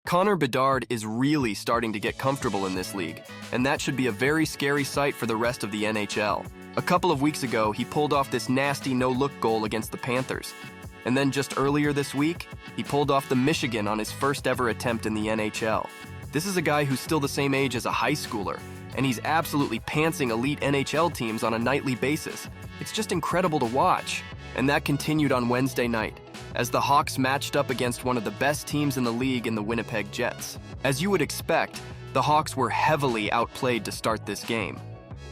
Connor Bedard is really starting to get comfortable in this league, and that should be a very scary sight for the rest of the NHL. A couple of weeks ago, he pulled off this nasty no-look goal against the Panthers. And then just earlier this week, he pulled off the Michigan on his first ever attempt in the NHL. This is a guy who's still the same age as a high schooler, and he's absolutely pantsing elite NHL teams on a nightly basis. It's just incredible to watch. And that continued on Wednesday night, as the Hawks matched up against one of the best teams in the league in the Winnipeg Jets. As you would expect, the Hawks were heavily outplayed to start this game.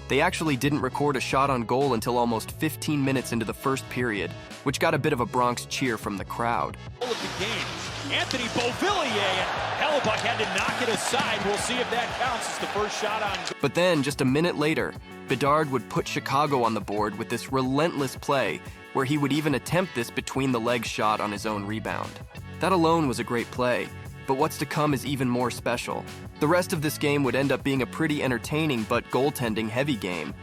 They actually didn't record a shot on goal until almost 15 minutes into the first period, which got a bit of a Bronx cheer from the crowd. Of the game, Anthony Beauvillier, and Hellebuyck had to knock it aside. We'll see if that counts as the first shot on goal. But then, just a minute later, Bedard would put Chicago on the board with this relentless play where he would even attempt this between-the-legs shot on his own rebound. That alone was a great play, but what's to come is even more special. The rest of this game would end up being a pretty entertaining but goaltending-heavy game,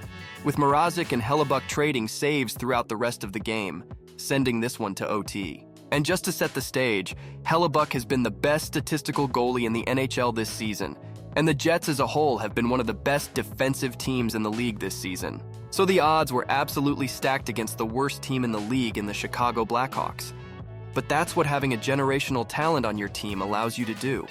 with Mrazek and Hellebuyck trading saves throughout the rest of the game, sending this one to OT. And just to set the stage, Hellebuyck has been the best statistical goalie in the NHL this season, and the Jets as a whole have been one of the best defensive teams in the league this season. So the odds were absolutely stacked against the worst team in the league in the Chicago Blackhawks. But that's what having a generational talent on your team allows you to do.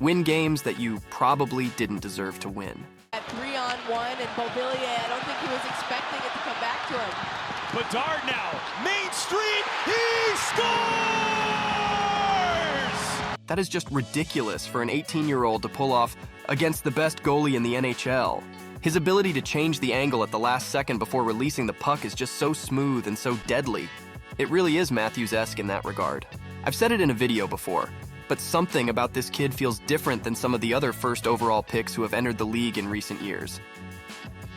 Win games that you probably didn't deserve to win. At 3-on-1, and Beauvillier, I don't think he was expecting it to come back to him. Bedard now, Main Street, he scores! That is just ridiculous for an 18-year-old to pull off against the best goalie in the NHL. His ability to change the angle at the last second before releasing the puck is just so smooth and so deadly. It really is Matthews-esque in that regard. I've said it in a video before, but something about this kid feels different than some of the other first overall picks who have entered the league in recent years.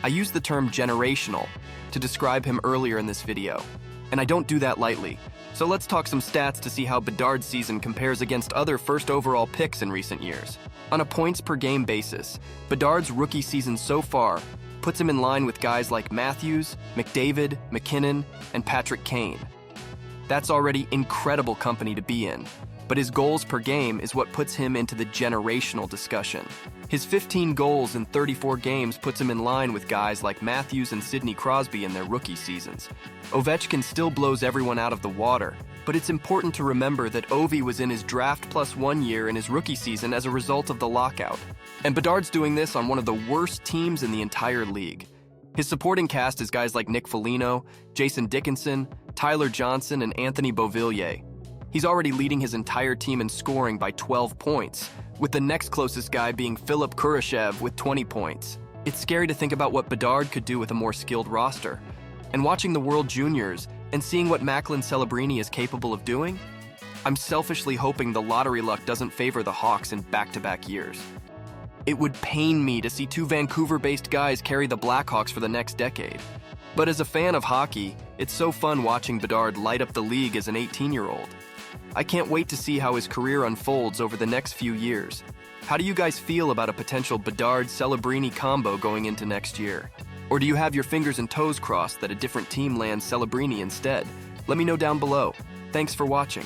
I used the term generational to describe him earlier in this video, and I don't do that lightly. So let's talk some stats to see how Bedard's season compares against other first overall picks in recent years. On a points per game basis, Bedard's rookie season so far puts him in line with guys like Matthews, McDavid, McKinnon, and Patrick Kane. That's already incredible company to be in, but his goals per game is what puts him into the generational discussion. His 15 goals in 34 games puts him in line with guys like Matthews and Sidney Crosby in their rookie seasons. Ovechkin still blows everyone out of the water, but it's important to remember that Ovi was in his draft plus 1 year in his rookie season as a result of the lockout. And Bedard's doing this on one of the worst teams in the entire league. His supporting cast is guys like Nick Foligno, Jason Dickinson, Tyler Johnson, and Anthony Beauvillier. He's already leading his entire team in scoring by 12 points, with the next closest guy being Philip Kurashev with 20 points. It's scary to think about what Bedard could do with a more skilled roster. And watching the World Juniors and seeing what Macklin Celebrini is capable of doing, I'm selfishly hoping the lottery luck doesn't favor the Hawks in back-to-back years. It would pain me to see two Vancouver-based guys carry the Blackhawks for the next decade. But as a fan of hockey, it's so fun watching Bedard light up the league as an 18-year-old. I can't wait to see how his career unfolds over the next few years. How do you guys feel about a potential Bedard-Celebrini combo going into next year? Or do you have your fingers and toes crossed that a different team lands Celebrini instead? Let me know down below. Thanks for watching.